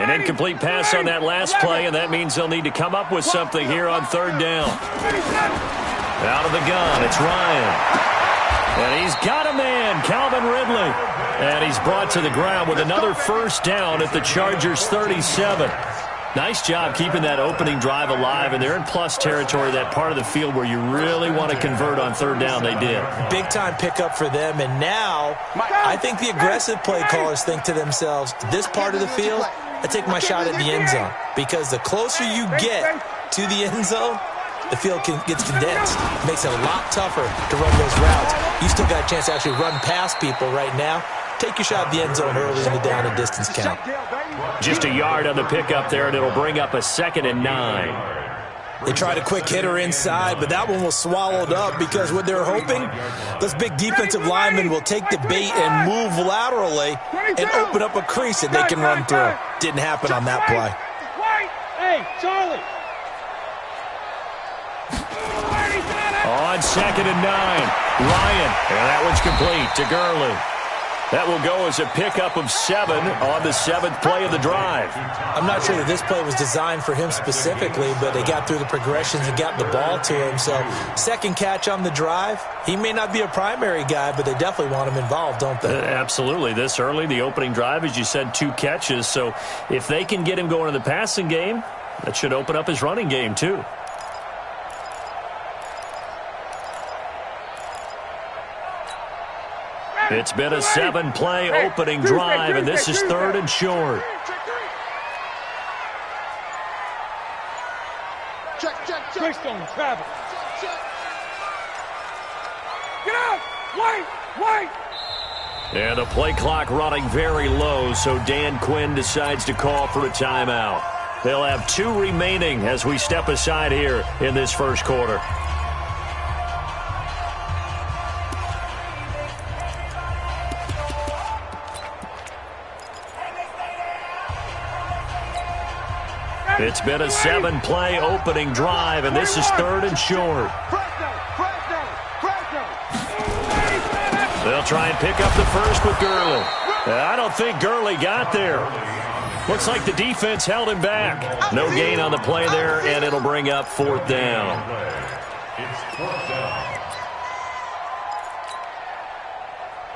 An incomplete pass on that last play, and that means they'll need to come up with something here on third down. Out of the gun, it's Ryan. And he's got a man, Calvin Ridley. And he's brought to the ground with another first down at the Chargers' 37. Nice job keeping that opening drive alive, and they're in plus territory, that part of the field where you really want to convert on third down. They did. Big-time pickup for them, and now I think the aggressive play callers think to themselves, this part of the field, I take my shot at the end zone, because the closer you get to the end zone, the field gets condensed. It makes it a lot tougher to run those routes. You still got a chance to actually run past people right now. Take your shot at the end zone early in the down and distance count. Just a yard on the pickup there, and it'll bring up a 2nd and 9. They tried a quick hitter inside, but that one was swallowed up because what they're hoping, those big defensive linemen will take the bait and move laterally and open up a crease that they can run through. Didn't happen on that play. Hey, Charlie. On 2nd and 9, Ryan, and that one's complete to Gurley. That will go as a pickup of 7 on the 7th play of the drive. I'm not sure that this play was designed for him specifically, but they got through the progressions and got the ball to him. So, second catch on the drive. He may not be a primary guy, but they definitely want him involved, don't they? Absolutely. This early, the opening drive, as you said, 2 catches. So, if they can get him going in the passing game, that should open up his running game, too. It's been a 7-play opening drive, and this is 3rd and short. Get out! Wait! And the play clock running very low, so Dan Quinn decides to call for a timeout. They'll have 2 remaining as we step aside here in this first quarter. It's been a 7-play opening drive, and this is 3rd and short. They'll try and pick up the first with Gurley. I don't think Gurley got there. Looks like the defense held him back. No gain on the play there, and it'll bring up 4th down.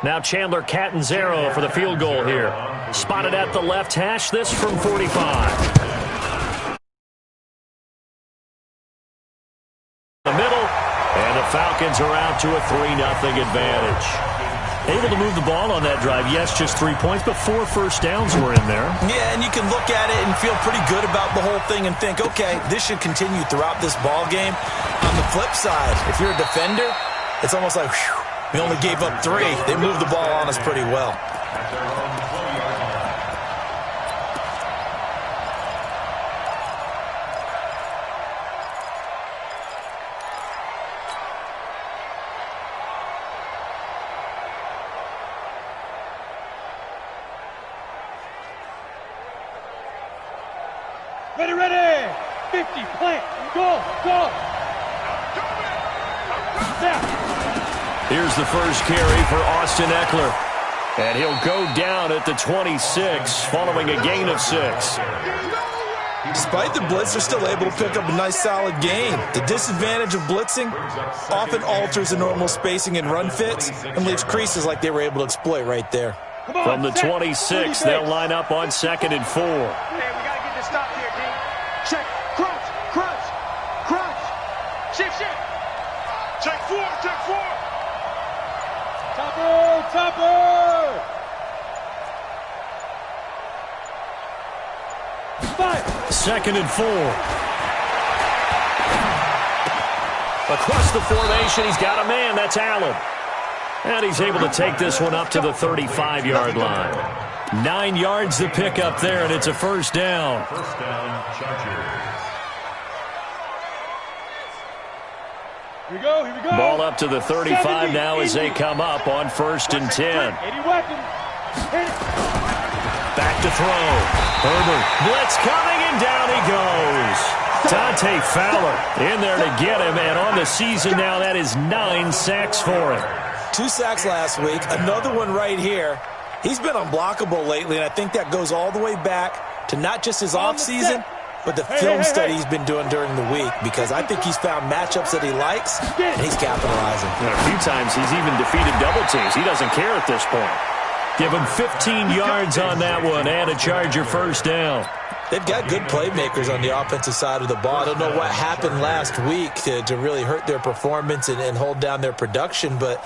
Now Chandler Catanzaro for the field goal here. Spotted at the left hash, this from 45. The middle, and the Falcons are out to a 3-0 advantage. Able to move the ball on that drive. Yes, just 3 points, but 4 first downs were in there. Yeah, and you can look at it and feel pretty good about the whole thing and think, okay, this should continue throughout this ball game. On the flip side, if you're a defender, it's almost like, whew, we only gave up 3. They moved the ball on us pretty well. Ready. 50, plant, go. Here's the first carry for Austin Eckler. And he'll go down at the 26 following a gain of 6. Despite the blitz, they're still able to pick up a nice solid gain. The disadvantage of blitzing often alters the normal spacing and run fits and leaves creases like they were able to exploit right there. From the 26, they'll line up on 2nd and 4. Hey, we got to get this stop here, D. Check, crunch. Shift. Check 4. Topper. 5. 2nd and 4. Across the formation, he's got a man. That's Allen. And he's able to take this one up to the 35-yard line. 9 yards to pick up there, and it's a first down. First down, Chargers. Here we go. Ball up to the 35 now as they come up on 1st and 10. Back to throw. Herbert. Blitz coming, and down he goes. Dante Fowler in there to get him, and on the season now, that is 9 sacks for him. 2 sacks last week, another one right here. He's been unblockable lately, and I think that goes all the way back to not just his offseason, but the film study he's been doing during the week, because I think he's found matchups that he likes, and he's capitalizing. A few times he's even defeated double teams. He doesn't care at this point. Give him 15 yards on that one and a Charger first down. They've got good playmakers on the offensive side of the ball. I don't know what happened last week to really hurt their performance and hold down their production, but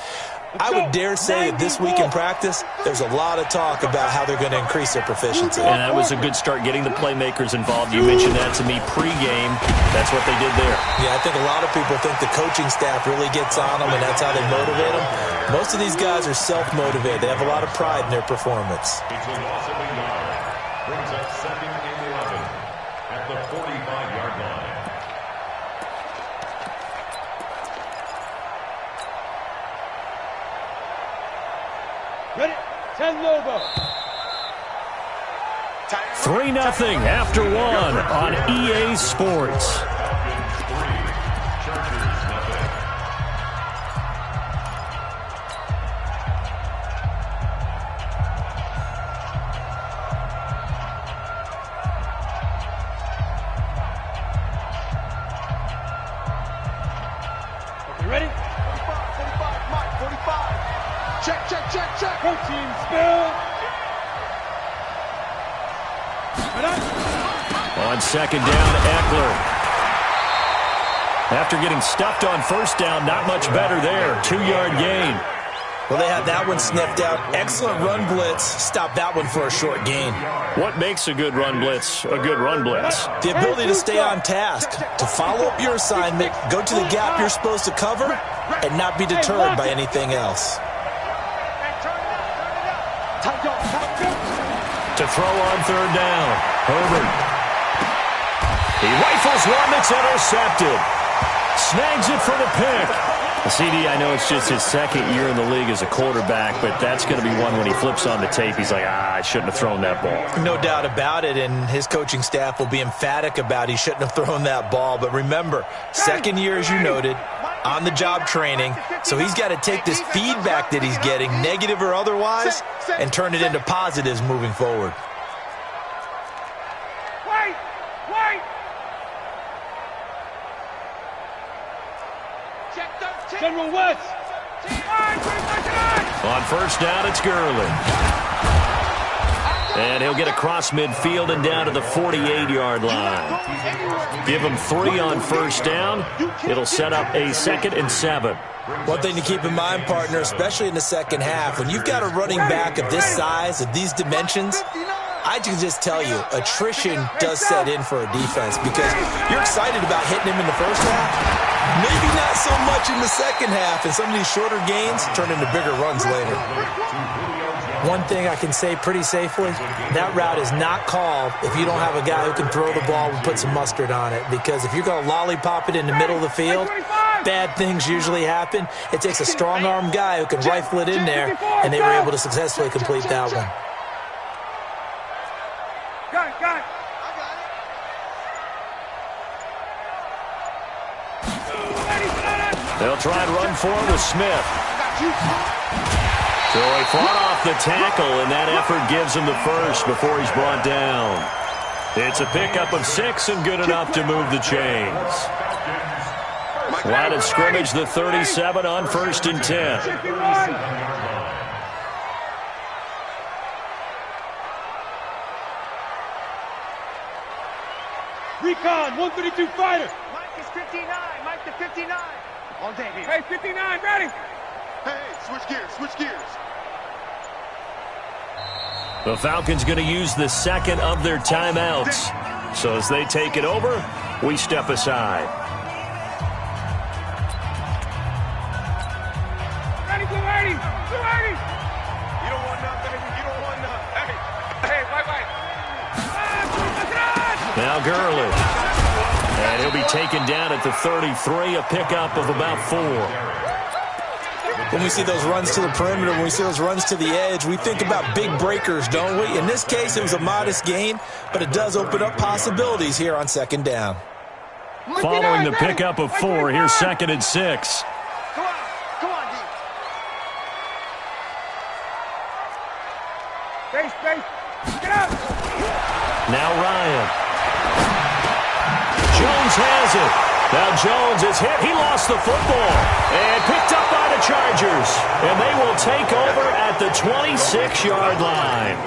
I would dare say that this week in practice, there's a lot of talk about how they're going to increase their proficiency. And that was a good start, getting the playmakers involved. You mentioned that to me pregame. That's what they did there. Yeah, I think a lot of people think the coaching staff really gets on them, and that's how they motivate them. Most of these guys are self-motivated. They have a lot of pride in their performance. It's a loss of a yard. Brings up 2nd and 11 at the 45-yard line. Ready? 10 Lobo. 3-0 after one on EA Sports. Falcons 3, Chargers nothing. Okay, ready? 45, Mike, 45. Check. Coaching spill. On 2nd down, Eckler. After getting stuffed on 1st down, not much better there. 2-yard gain. Well, they had that one sniffed out. Excellent run blitz. Stop that one for a short gain. What makes a good run blitz a good run blitz? The ability to stay on task, to follow up your assignment, go to the gap you're supposed to cover, and not be deterred by anything else. To throw on 3rd down, Herbert. He rifles one that's intercepted. Snags it for the pick. CD, I know it's just his 2nd year in the league as a quarterback, but that's going to be one when he flips on the tape, he's like, I shouldn't have thrown that ball. No doubt about it, and his coaching staff will be emphatic about he shouldn't have thrown that ball. But remember, 2nd year, as you noted, on-the-job training, so he's got to take this feedback that he's getting, negative or otherwise, and turn it into positives moving forward. Wait! General West. On 1st down, it's Gurley. And he'll get across midfield and down to the 48-yard line. Give him 3 on 1st down. It'll set up a 2nd and 7. One thing to keep in mind, partner, especially in the second half, when you've got a running back of this size, of these dimensions, I can just tell you, attrition does set in for a defense, because you're excited about hitting him in the first half, maybe not so much in the second half, and some of these shorter gains turn into bigger runs later. One thing I can say pretty safely, that route is not called if you don't have a guy who can throw the ball and put some mustard on it, because if you're going to lollipop it in the middle of the field, bad things usually happen. It takes a strong-armed guy who can rifle it in there, and they were able to successfully complete that one. Got it. They'll try and run for him with Smith. So he fought off the tackle, and that effort gives him the first before he's brought down. It's a pickup of 6 and good enough to move the chains. Line of scrimmage, the 37 on 1st and 10. Recon, 132 fighter. Mike is 59. Mike to 59. All day, baby. Hey, 59, ready. Hey, switch gears. The Falcons going to use the 2nd of their timeouts. So as they take it over, we step aside. Ready, 280. You don't want none, baby. You don't want none. Hey, wait. Now Gurley. And he'll be taken down at the 33, a pickup of about 4. When we see those runs to the perimeter, when we see those runs to the edge, we think about big breakers, don't we? In this case, it was a modest gain, but it does open up possibilities here on 2nd down. Following the pickup of 4, here's 2nd and 6. Come on, D. Space. Get out. Now Ryan. Jones has it. Now Jones is hit. He lost the football. And picked up by the Chargers. And they will take over at the 26-yard line.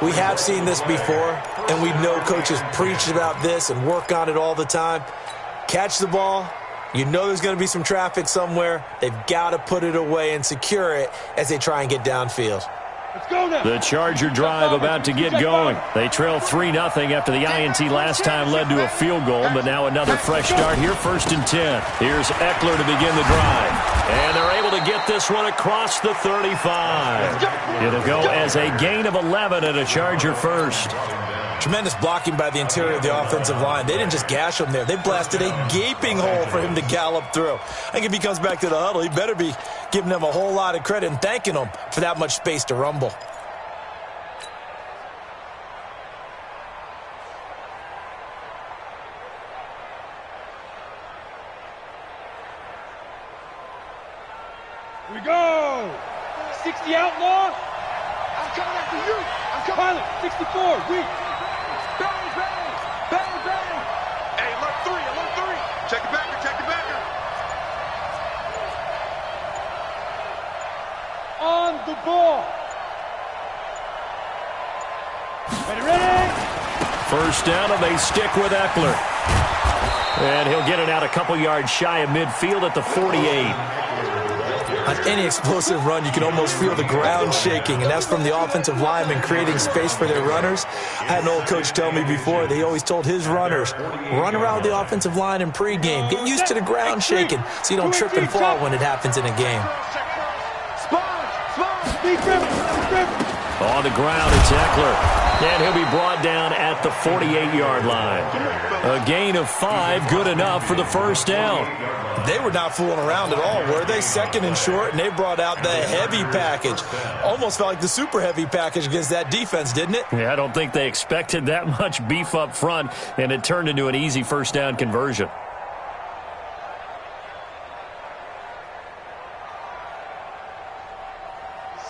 We have seen this before, and we know coaches preach about this and work on it all the time. Catch the ball. You know there's going to be some traffic somewhere. They've got to put it away and secure it as they try and get downfield. Let's go now. The Charger drive about to get going. They trail 3-0 after the INT last time led to a field goal, but now another fresh start here, 1st and 10. Here's Eckler to begin the drive. And they're able to get this one across the 35. It'll go as a gain of 11 and a Charger first. Tremendous blocking by the interior of the offensive line. They didn't just gash him there. They blasted a gaping hole for him to gallop through. I think if he comes back to the huddle, he better be giving them a whole lot of credit and thanking them for that much space to rumble. Here we go. 60 outlaw. I'm coming after you. I'm coming. Pilot, 64, weak. Bang, bang, bang, bang. Hey, alert 3, alert 3. Check the backer, check the backer. On the ball. Ready, ready. First down, and they stick with Eckler. And he'll get it out a couple yards shy of midfield at the 48. On any explosive run, you can almost feel the ground shaking, and that's from the offensive linemen creating space for their runners. I had an old coach tell me before, they always told his runners, run around the offensive line in pregame. Get used to the ground shaking so you don't trip and fall when it happens in a game. On the ground, it's Eckler. And he'll be brought down at the 48-yard line. A gain of 5, good enough for the first down. They were not fooling around at all, were they? 2nd and short, and they brought out the heavy package. Almost felt like the super heavy package against that defense, didn't it? Yeah, I don't think they expected that much beef up front, and it turned into an easy first down conversion.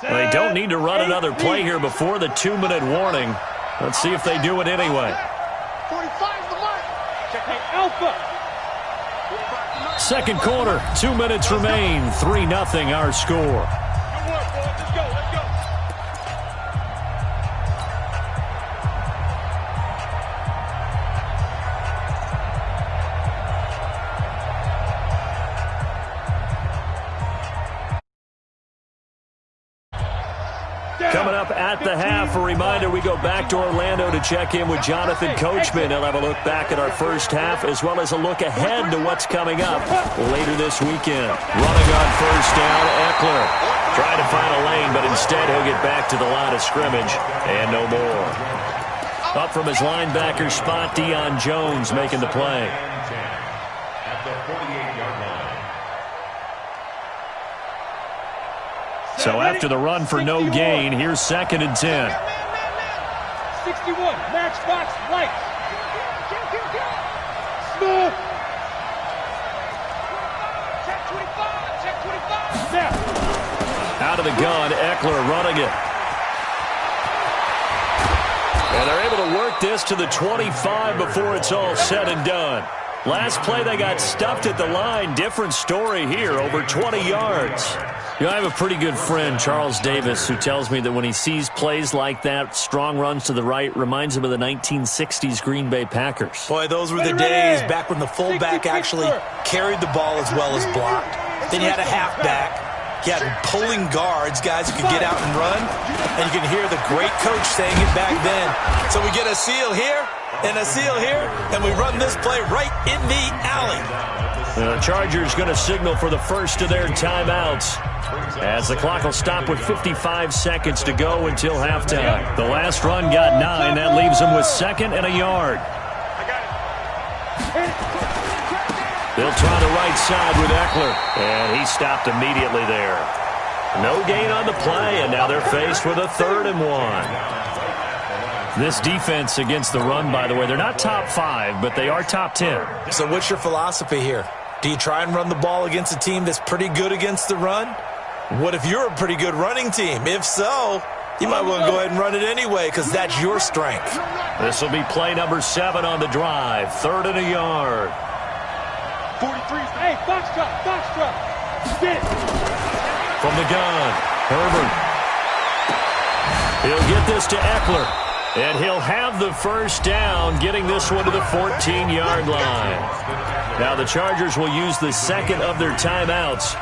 They don't need to run another play here before the 2-minute warning. Let's see if they do it anyway. 45 the mark. Check the alpha. Second quarter, 2 minutes remain. 3-0 our score. Good work, boys. Let's go, let's go. Coming up at the half, a reminder, we go back to Orlando to check in with Jonathan Coachman. He'll have a look back at our first half as well as a look ahead to what's coming up later this weekend. Running on first down, Eckler. Trying to find a lane, but instead he'll get back to the line of scrimmage and no more. Up from his linebacker spot, Deion Jones making the play. At the 48-yard line. So after the run for no gain, here's 2nd and 10. 61, matchbox light. Smooth. Check 25, check 25. Snap. Out of the gun, Eckler running it. And they're able to work this to the 25 before it's all said and done. Last play, they got stuffed at the line. Different story here, over 20 yards. You know, I have a pretty good friend, Charles Davis, who tells me that when he sees plays like that, strong runs to the right, reminds him of the 1960s Green Bay Packers. Boy, those were the days back when the fullback actually carried the ball as well as blocked. Then you had a halfback. You had pulling guards, guys who could get out and run. And you can hear the great coach saying it back then. So we get a seal here and a seal here, and we run this play right in the alley. The Chargers going to signal for the first of their timeouts, as the clock will stop with 55 seconds to go until halftime. The last run got 9. That leaves them with 2nd and a yard. They'll try the right side with Eckler, and he stopped immediately there. No gain on the play, and now they're faced with a 3rd and 1. This defense against the run, by the way, they're not top 5, but they are top 10. So what's your philosophy here? Do you try and run the ball against a team that's pretty good against the run? What if you're a pretty good running team? If so, You might want to go ahead and run it anyway because that's your strength. This will be play number 7 on the drive. 3rd and a yard. 43. Hey, Foxtrot. Get it. From the gun, Herbert. He'll get this to Eckler. And he'll have the first down, getting this one to the 14-yard line. Now the Chargers will use the second of their timeouts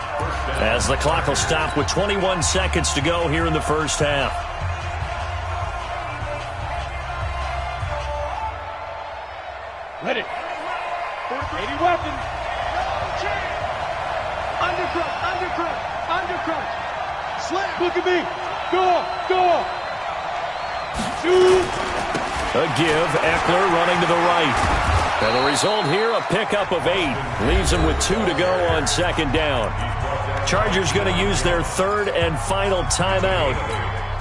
as the clock will stop with 21 seconds to go here in the first half. Let it. 80 weapons. Undercrunch. Slam. Look at me. Go. Shoot. A give, Eckler running to the right. And the result here, a pickup of 8. Leaves them with 2 to go on second down. Chargers going to use their 3rd and final timeout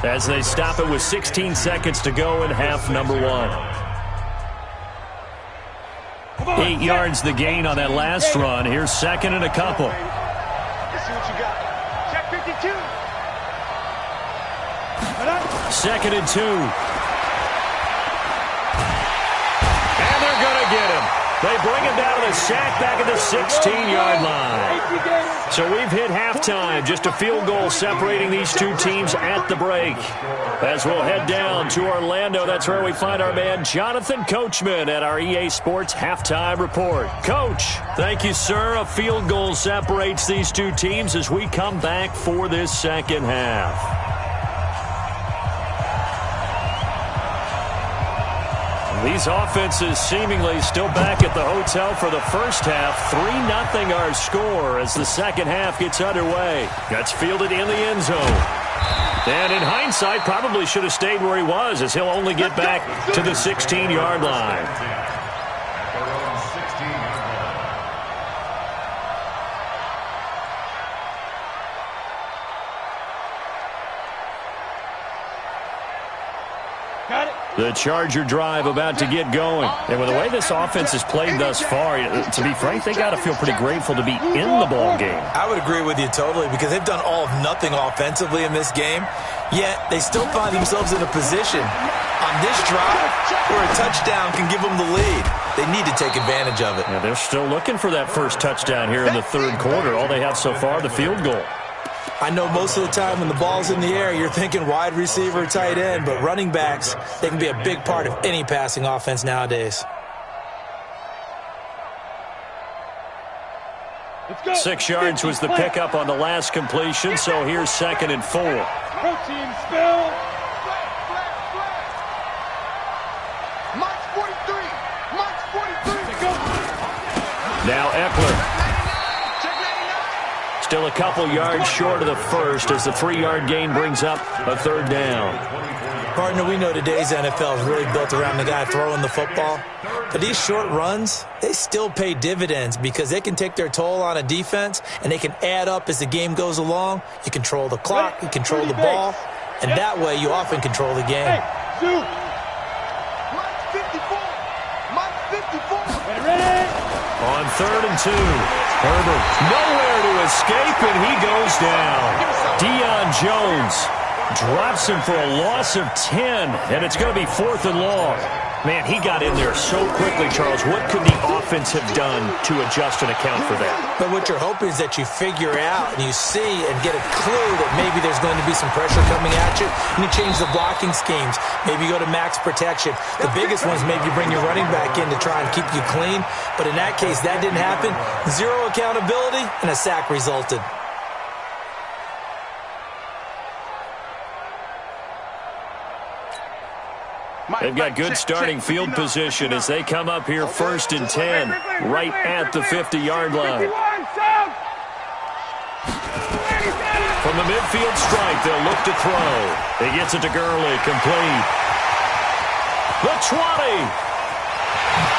as they stop it with 16 seconds to go in half number 1. 8 yards the gain on that last run. Here's 2nd and a couple. Let's see what you got. Check 52. 2nd and 2. And they're going to get him. They bring him down to the sack back at the 16-yard line. So we've hit halftime. Just a field goal separating these two teams at the break. As we'll head down to Orlando, that's where we find our man Jonathan Coachman at our EA Sports Halftime Report. Coach, thank you, sir. A field goal separates these two teams as we come back for this second half. These offenses seemingly still back at the hotel for the first half. 3-0 our score as the second half gets underway. That's fielded in the end zone. And in hindsight, probably should have stayed where he was as he'll only get back to the 16-yard line. The Charger drive about to get going. And with the way this offense has played thus far, to be frank, they got to feel pretty grateful to be in the ball game. I would agree with you totally because they've done all of nothing offensively in this game, yet they still find themselves in a position on this drive where a touchdown can give them the lead. They need to take advantage of it. Yeah, they're still looking for that first touchdown here in the third quarter. All they have so far, the field goal. I know most of the time when the ball's in the air, you're thinking wide receiver, tight end, but running backs, they can be a big part of any passing offense nowadays. 6 yards was the pickup on the last completion, so here's 2nd and 4. Protein spill. March 43. Now Eckler. Still a couple yards short of the first as the 3-yard gain brings up a third down. Partner, we know today's NFL is really built around the guy throwing the football. But these short runs, they still pay dividends because they can take their toll on a defense and they can add up as the game goes along. You control the clock, you control the ball, and that way you often control the game. Hey, Sue. March 54. Ready? On 3rd and 2, Herbert nowhere to escape, and he goes down. Deion Jones drops him for a loss of 10, and it's going to be 4th and long. Man, he got in there so quickly, Charles. What could the offense have done to adjust and account for that? But what you're hoping is that you figure out and you see and get a clue that maybe there's going to be some pressure coming at you, and you change the blocking schemes. Maybe you go to max protection. The biggest one is maybe you bring your running back in to try and keep you clean. But in that case, that didn't happen. 0 accountability, and a sack resulted. They've got good starting field position as they come up here 1st and 10, right at the 50-yard line. From the midfield stripe, they'll look to throw. He gets it to Gurley, complete. The 20.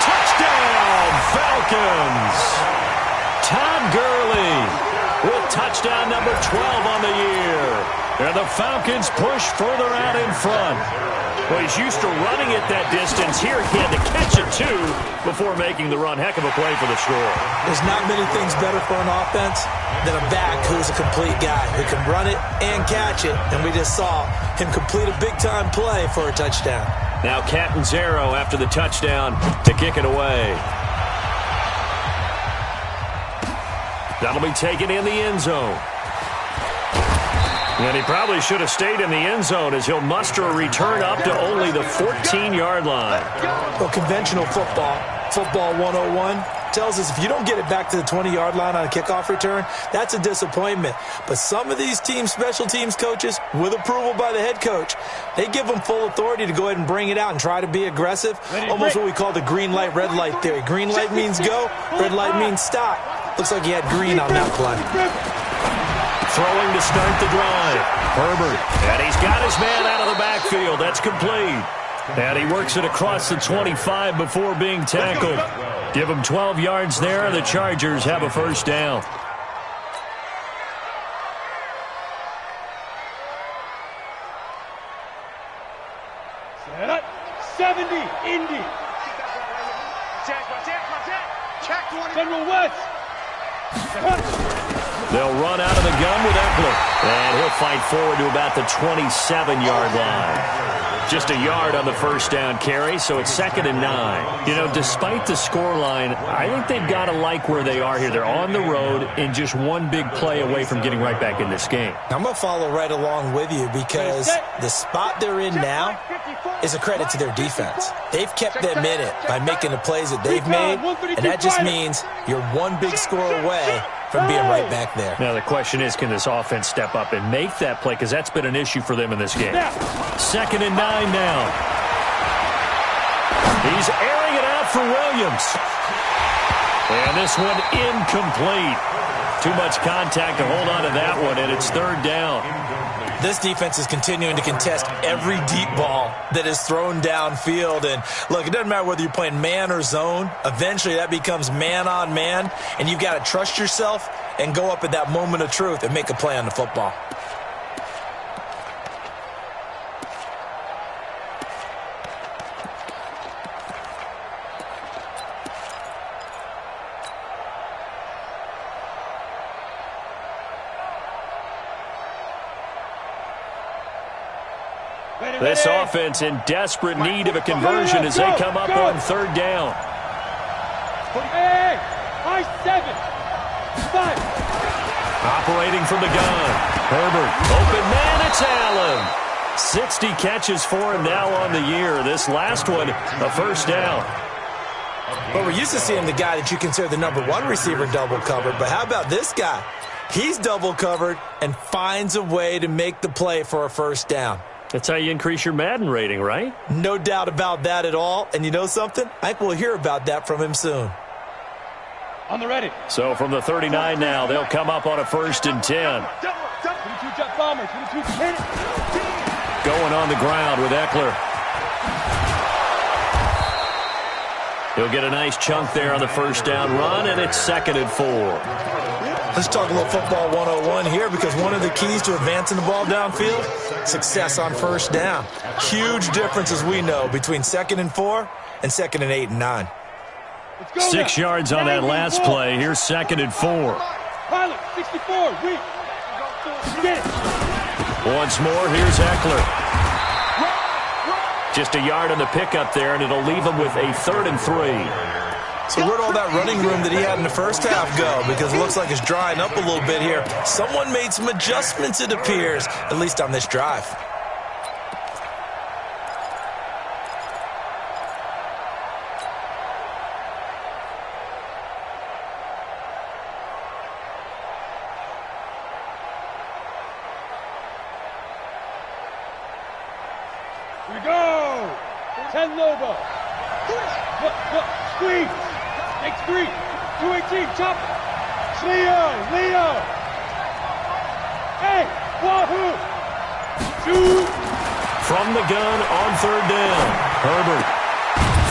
Touchdown, Falcons. Todd Gurley with touchdown number 12 on the year. And the Falcons push further out in front. Well, he's used to running it that distance. Here he had to catch it, too. before making the run. Heck of a play for the score. There's not many things better for an offense than a back who's a complete guy who can run it and catch it. And we just saw him complete a big-time play for a touchdown. Now Catanzaro after the touchdown to kick it away. That'll be taken in the end zone. And he probably should have stayed in the end zone as he'll muster a return up to only the 14-yard line. Well, conventional football 101, tells us if you don't get it back to the 20-yard line on a kickoff return, that's a disappointment. But some of these special teams coaches, with approval by the head coach, they give them full authority to go ahead and bring it out and try to be aggressive. Almost what we call the green light, red light theory. Green light means go, red light means stop. Looks like he had green on that play. Throwing to start the drive. Herbert. And he's got his man out of the backfield. That's complete. And he works it across the 25 before being tackled. Give him 12 yards there, and the Chargers have a first down. Set up. 70, Indy. General West. They'll run out of the gun with Eckler. And he'll fight forward to about the 27-yard line. Just a yard on the first down carry, so it's 2nd and 9. You know, despite the scoreline, I think they've got to like where they are here. They're on the road and just one big play away from getting right back in this game. I'm going to follow right along with you because the spot they're in now is a credit to their defense. They've kept them in it by making the plays that they've made, and that just means you're one big score away from being right back there. Now the question is, can this offense step up and make that play? Because that's been an issue for them in this game. 2nd and 9 now. He's airing it out for Williams. And this one incomplete. Too much contact to hold on to that one, and it's 3rd down. This defense is continuing to contest every deep ball that is thrown downfield. And, look, it doesn't matter whether you're playing man or zone. Eventually, that becomes man-on-man, and you've got to trust yourself and go up at that moment of truth and make a play on the football. This offense in desperate need of a conversion as they come up on 3rd down. Hey, I 7, 5. Operating from the gun. Herbert, open man, it's Allen. 60 catches for him now on the year. This last one, a first down. Well, we're used to seeing the guy that you consider the #1 receiver double covered, but how about this guy? He's double covered and finds a way to make the play for a first down. That's how you increase your Madden rating, right? No doubt about that at all. And you know something? I think we'll hear about that from him soon. On the ready. So from the 39 now, they'll come up on a 1st and 10. 22 jet bombers. 22 hit it. Going on the ground with Eckler. He'll get a nice chunk there on the first down run, and it's 2nd and 4. Let's talk a little football 101 here because one of the keys to advancing the ball downfield, success on first down. Huge difference, as we know, between 2nd and 4 and 2nd and 8 and 9. 6 yards on that last play. Here's 2nd and 4. Pilot, 64, weak. Get it. Once more, here's Eckler. Just a yard on the pickup there, and it'll leave him with a 3rd and 3. So where'd all that running room that he had in the first half go? Because it looks like it's drying up a little bit here. Someone made some adjustments, it appears, at least on this drive. Here we go. 10 Lobo. Look, squeeze. Next 3. 218, chop. Leo. Hey, wahoo. 2. From the gun on 3rd down. Herbert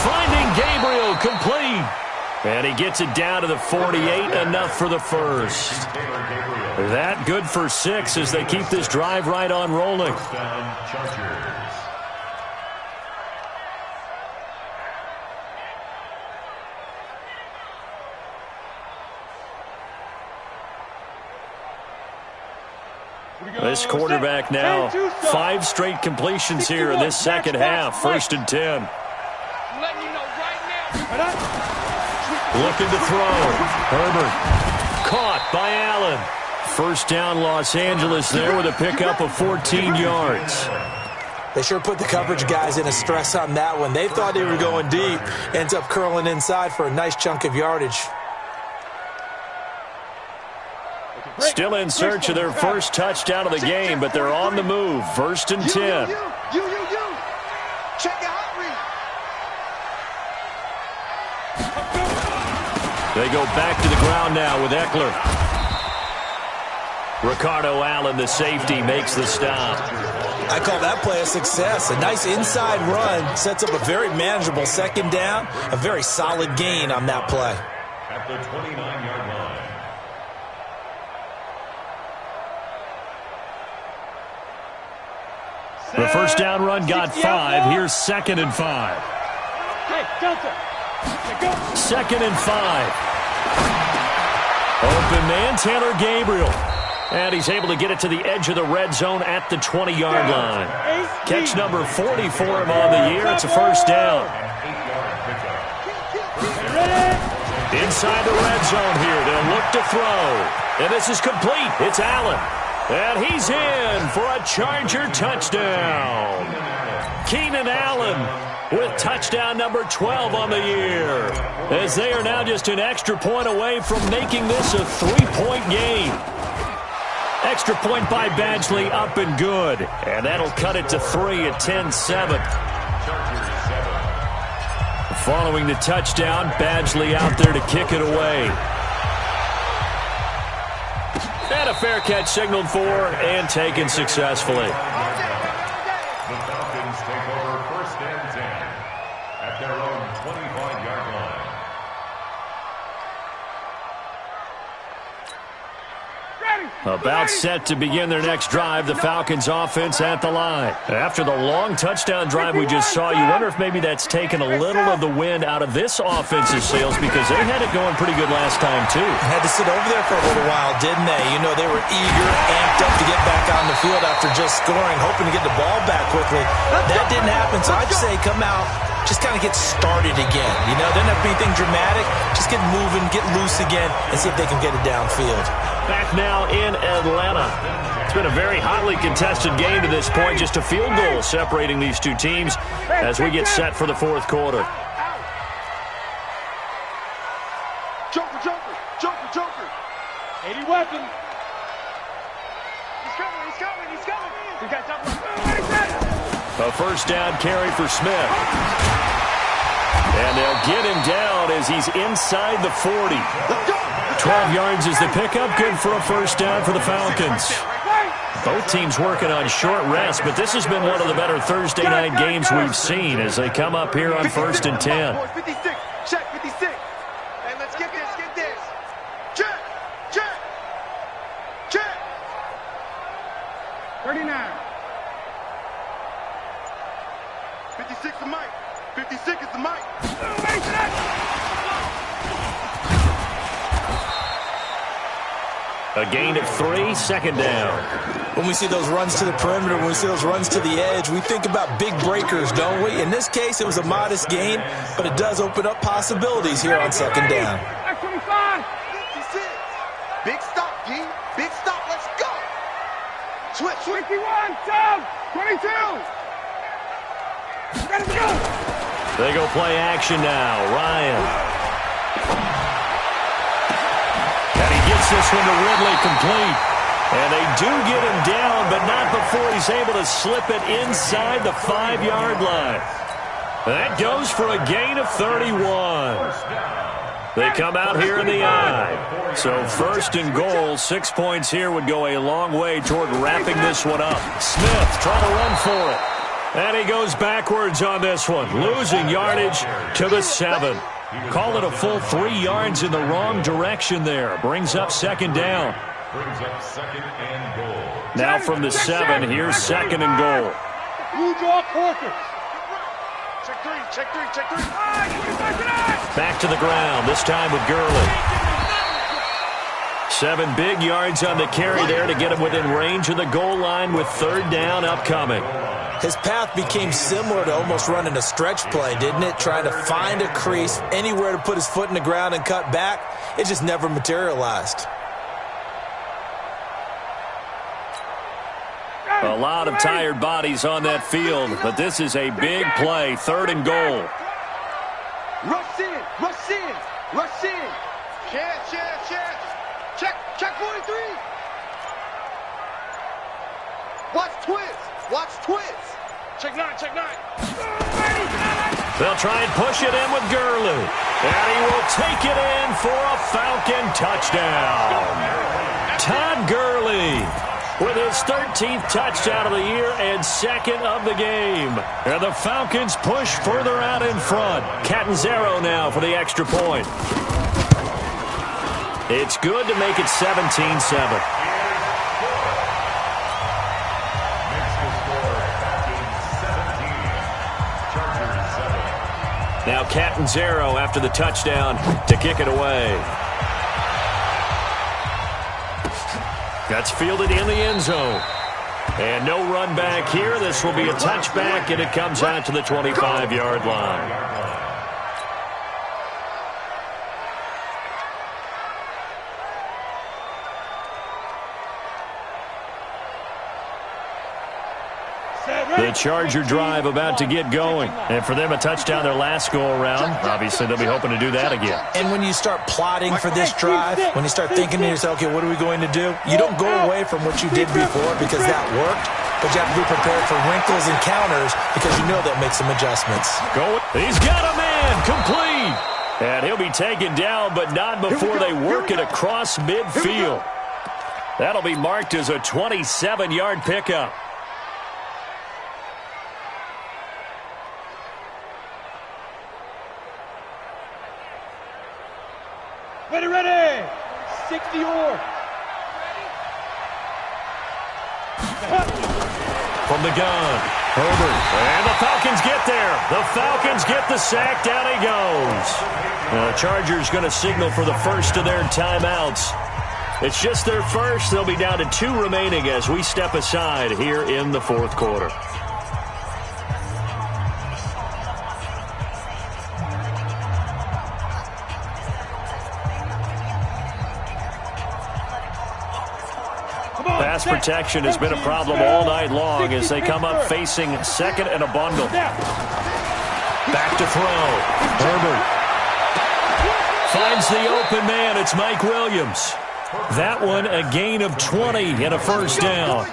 finding Gabriel complete. And he gets it down to the 48, enough for the first. That good for 6 as they keep this drive right on rolling. This quarterback now 5 straight completions here in this second half. 1st and 10. Looking to throw. Herbert caught by Allen. 1st down Los Angeles there with a pickup of 14 yards. They sure put the coverage guys in a stress on that one. They thought they were going deep. Ends up curling inside for a nice chunk of yardage. Still in search of their first touchdown of the game, but they're on the move. 1st and 10. Check your hot read. They go back to the ground now with Eckler. Ricardo Allen, the safety, makes the stop. I call that play a success. A nice inside run sets up a very manageable 2nd down. A very solid gain on that play. At the 29-yard line. The 1st down run got 5. Here's 2nd and 5. Hey, Delta. 2nd and 5. Open man, Taylor Gabriel. And he's able to get it to the edge of the red zone at the 20-yard line. Catch number 40 for him on the year. It's a 1st down. Inside the red zone here. They'll look to throw. And this is complete. It's Allen. And he's in for a Charger touchdown. Keenan Allen with touchdown number 12 on the year, as they are now just an extra point away from making this a 3-point game. Extra point by Badgley, up and good. And that'll cut it to 3 at 10-7. Following the touchdown, Badgley out there to kick it away. And a fair catch signaled for and taken successfully. The Falcons take over 1st and 10 at their own 25-yard line. About set to begin their next drive, the Falcons offense at the line. After the long touchdown drive we just saw, you wonder if maybe that's taken a little of the wind out of this offensive sails, because they had it going pretty good last time too. Had to sit over there for a little while, didn't they? You know, they were eager, amped up to get back on the field after just scoring, hoping to get the ball back quickly. That didn't happen, so I'd say come out, just kind of get started again. You know, doesn't have to be anything dramatic. Just get moving, get loose again, and see if they can get it downfield. Back now in Atlanta. It's been a very hotly contested game to this point. Just a field goal separating these two teams as we get set for the 4th quarter. Joker, Joker, Joker, Joker. 80 weapon. He's coming, he's coming, he's coming. We got double. A 1st down carry for Smith. And they'll get him down as he's inside the 40. 12 yards is the pickup. Good for a 1st down for the Falcons. Both teams working on short rest, but this has been one of the better Thursday night games we've seen as they come up here on 1st and 10. 56, check, 56. Hey, let's get this, get this. Check, check, check. 39. 56 is the mic. 56 is the mic. A gain of 3, 2nd down. When we see those runs to the perimeter, when we see those runs to the edge, we think about big breakers, don't we? In this case, it was a modest gain, but it does open up possibilities here on 2nd down. 25. 56. Big stop, G. Big stop. Let's go. Switch. 21, Tom. 22. Let's go. They go play action now. Ryan. And he gets this one to Ridley complete. And they do get him down, but not before he's able to slip it inside the 5-yard line. That goes for a gain of 31. They come out here in the eye. So 1st and goal, 6 points here would go a long way toward wrapping this one up. Smith trying to run for it. And he goes backwards on this one, losing yardage to the 7. Call it a full 3 yards in the wrong direction there. Brings up 2nd down. Brings up 2nd and goal. Now from the 7, here's 2nd and goal. Blue draw quarters. Check 3, check 3, check 3. Back to the ground, this time with Gurley. 7 big yards on the carry there to get him within range of the goal line with 3rd down upcoming. His path became similar to almost running a stretch play, didn't it? Trying to find a crease, anywhere to put his foot in the ground and cut back. It just never materialized. A lot of tired bodies on that field, but this is a big play, 3rd and goal. Rush in, rush in, rush in. Chance. Check 43. Watch twist. Check 9. They'll try and push it in with Gurley. And he will take it in for a Falcon touchdown. Todd Gurley with his 13th touchdown of the year and 2nd of the game. And the Falcons push further out in front. Catanzaro now for the extra point. It's good to make it 17-7. Now Catanzaro after the touchdown to kick it away. That's fielded in the end zone. And no run back here. This will be a touchback, and it comes out to the 25-yard line. The Charger drive about to get going. And for them, a touchdown their last go-around. Obviously, they'll be hoping to do that again. And when you start plotting for this drive, when you start thinking to yourself, okay, what are we going to do? You don't go away from what you did before because that worked, but you have to be prepared for wrinkles and counters because you know that makes some adjustments. He's got a man, complete. And he'll be taken down, but not before they work it across midfield. That'll be marked as a 27-yard pickup. Ready. 60 or. From the gun, Herbert. And the Falcons get there. The Falcons get the sack. Down he goes. The Chargers going to signal for the first of their timeouts. It's just their first. They'll be down to 2 remaining as we step aside here in the 4th quarter. Pass protection has been a problem all night long as they come up facing 2nd and a bundle. Back to throw. Herbert finds the open man. It's Mike Williams. That one a gain of 20 and a first down.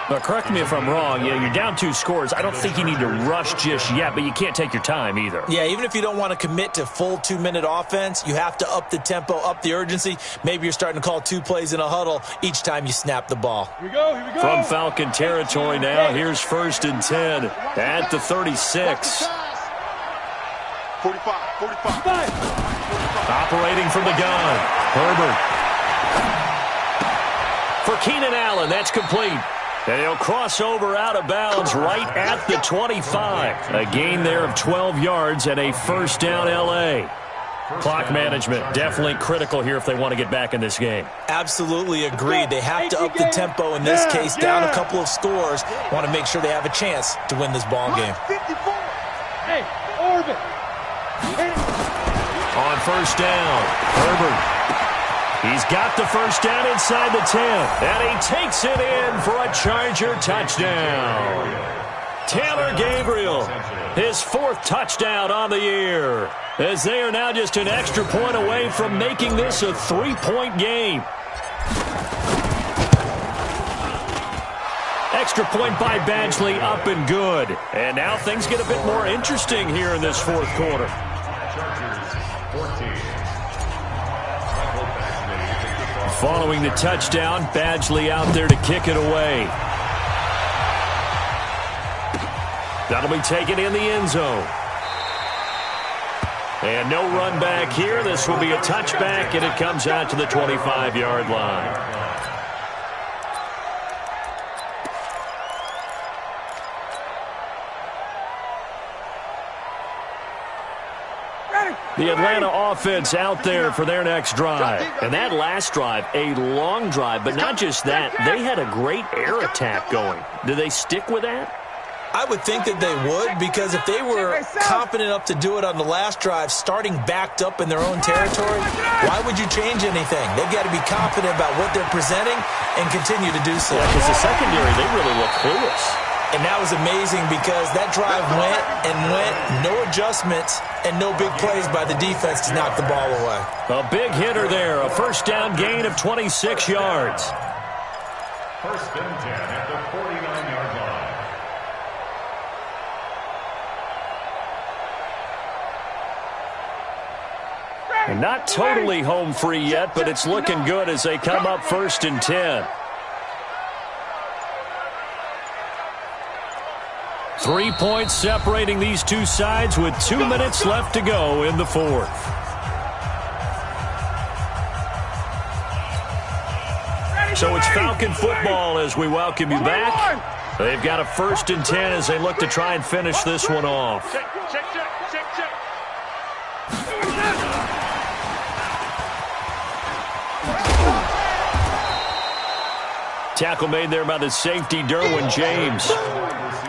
Now, correct me if I'm wrong. You're down 2 scores. I don't think you need to rush just yet, but you can't take your time either. Yeah, even if you don't want to commit to full 2-minute offense, you have to up the tempo, up the urgency. Maybe you're starting to call 2 plays in a huddle each time you snap the ball. Here we go. From Falcon territory now, here's 1st and 10 at the 36. 45. Operating from the gun, Herbert. For Keenan Allen, that's complete. And he'll cross over out of bounds right at the 25. A gain there of 12 yards and a first down L.A. Clock management definitely critical here if they want to get back in this game. Absolutely agreed. They have to up the tempo in this case, down a couple of scores. Want to make sure they have a chance to win this ball game. Hey, Orbit. On first down, Herbert. He's got the first down inside the 10, and he takes it in for a Charger touchdown. Taylor Gabriel, his 4th touchdown on the year, as they are now just an extra point away from making this a 3-point game. Extra point by Badgley up and good. And now things get a bit more interesting here in this 4th quarter. Following the touchdown, Badgley out there to kick it away. That'll be taken in the end zone. And no run back here. This will be a touchback, and it comes out to the 25-yard line. The Atlanta offense out there for their next drive. And that last drive, a long drive, but not just that. They had a great air attack going. Do they stick with that? I would think that they would, because if they were confident enough to do it on the last drive, starting backed up in their own territory, why would you change anything? They've got to be confident about what they're presenting and continue to do so. Yeah, because the secondary, they really look clueless. And that was amazing because that drive went and went, no adjustments and no big plays by the defense to knock the ball away. A big hitter there, a first down gain of 26 yards. First and 10 at the 49-yard line. And not totally home free yet, but it's looking good as they come up first and 10. 3 points separating these two sides with 2 minutes left to go in the fourth. So it's Falcon football as we welcome you back. They've got a first and 10 as they look to try and finish this one off. Check. Tackle made there by the safety, Derwin James.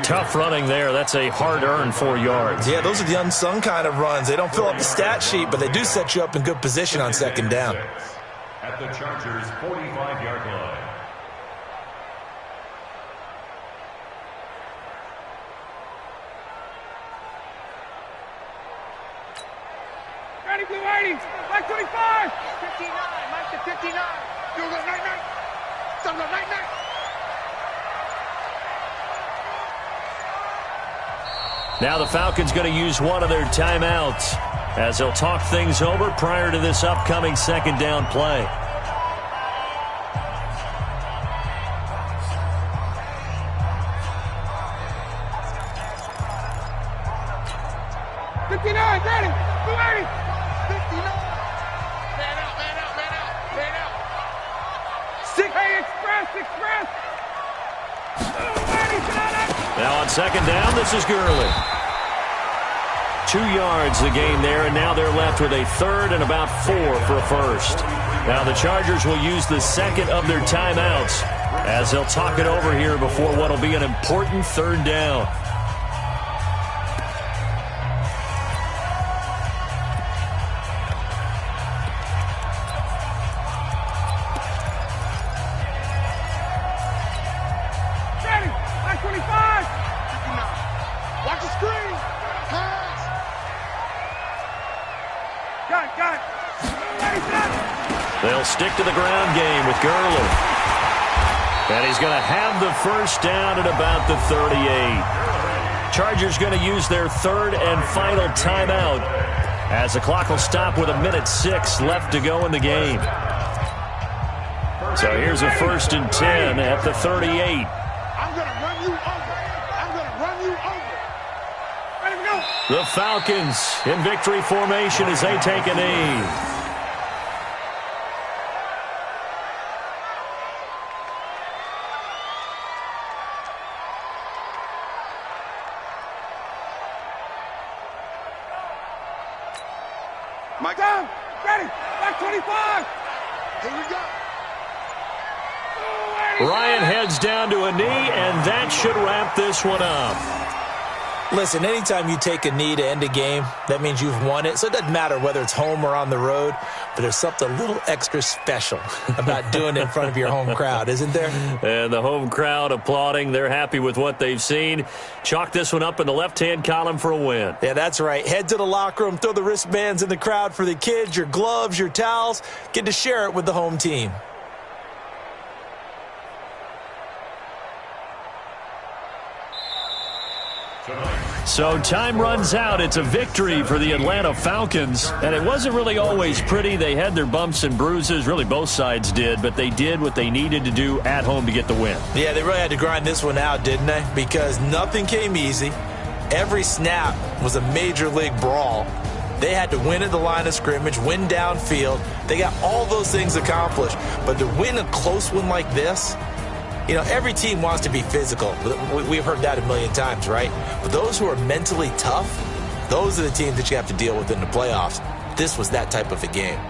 Tough running there. That's a hard-earned 4 yards. Yeah, those are the unsung kind of runs. They don't fill up the stat sheet, but they do set you up in good position on second down. At the Chargers' 45-yard line. Ready, blue 80. Mike 25. 59. Mike to 59. Do a little night. Some little night. Now the Falcons going to use one of their timeouts as they'll talk things over prior to this upcoming second down play. Ready, blue 80. 59. Man out. Hey, express. Now on second down, this is Gurley. 2 yards the gain there, and now they're left with a third and about 4 for a first. Now the Chargers will use the second of their timeouts as they'll talk it over here before what will be an important third down. They'll stick to the ground game with Gurley. And he's going to have the first down at about the 38. Chargers going to use their third and final timeout as the clock will stop with 1:06 left to go in the game. So here's a first and 10 at the 38. I'm going to run you over. Ready to go. The Falcons in victory formation as they take a knee. Mike down. Ready. Back 25. Here we go. Ryan heads down to a knee, and that should wrap this one up. Listen, anytime you take a knee to end a game, that means you've won it. So it doesn't matter whether it's home or on the road, but there's something a little extra special about doing it in front of your home crowd, isn't there? And the home crowd applauding. They're happy with what they've seen. Chalk this one up in the left-hand column for a win. Yeah, that's right. Head to the locker room, throw the wristbands in the crowd for the kids, your gloves, your towels. Get to share it with the home team. So time runs out. It's a victory for the Atlanta Falcons. And it wasn't really always pretty. They had their bumps and bruises. Really, both sides did. But they did what they needed to do at home to get the win. Yeah, they really had to grind this one out, didn't they? Because nothing came easy. Every snap was a major league brawl. They had to win at the line of scrimmage, win downfield. They got all those things accomplished. But to win a close one like this, you know, every team wants to be physical. We've heard that a million times, right? But those who are mentally tough, those are the teams that you have to deal with in the playoffs. this was that type of a game.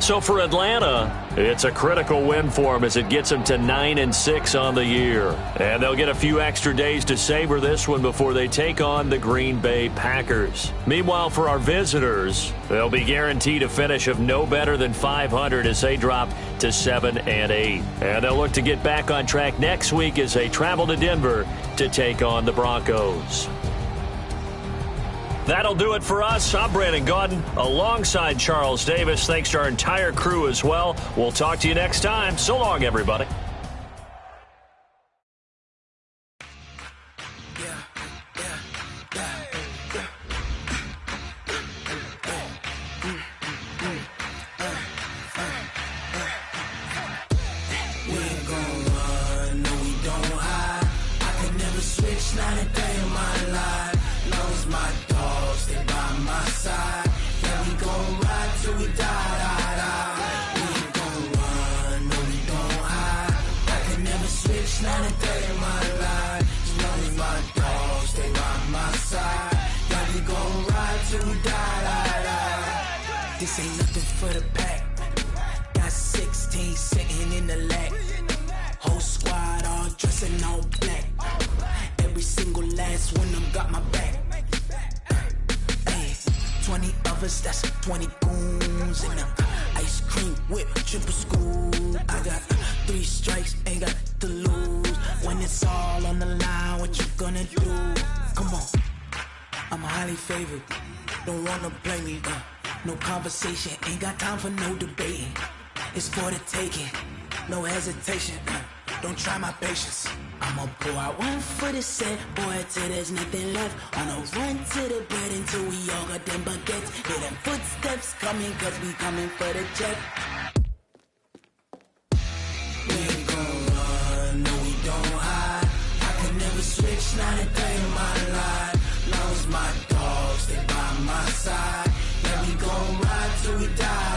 So for Atlanta, it's a critical win for them as it gets them to 9-6 on the year. And they'll get a few extra days to savor this one before they take on the Green Bay Packers. Meanwhile, for our visitors, they'll be guaranteed a finish of no better than 500 as they drop to 7-8. And they'll look to get back on track next week as they travel to Denver to take on the Broncos. That'll do it for us. I'm Brandon Gaudin alongside Charles Davis. Thanks to our entire crew as well. We'll talk to you next time. So long, everybody. This ain't nothing for the pack. Got 16 sitting in the lap. Whole squad all dressing all black. Every single last one of them got my back. Hey, 20 of us, that's 20 goons in them. Ice cream whip, triple school. I got 3 strikes, ain't got to lose. When it's all on the line, what you gonna do? Come on, I'm highly favored. Don't wanna blame me, no conversation, ain't got time for no debating. It's for the taking, no hesitation. Don't try my patience. I'ma pour out one for the set, boy, till there's nothing left. On a run to the bread until we all got them baguettes. Hear them footsteps coming, cause we coming for the check. We ain't gon' run, no we don't hide. I can never switch, not a day in my life. Long as my dogs, they by my side. Yeah, we gon' ride till we die.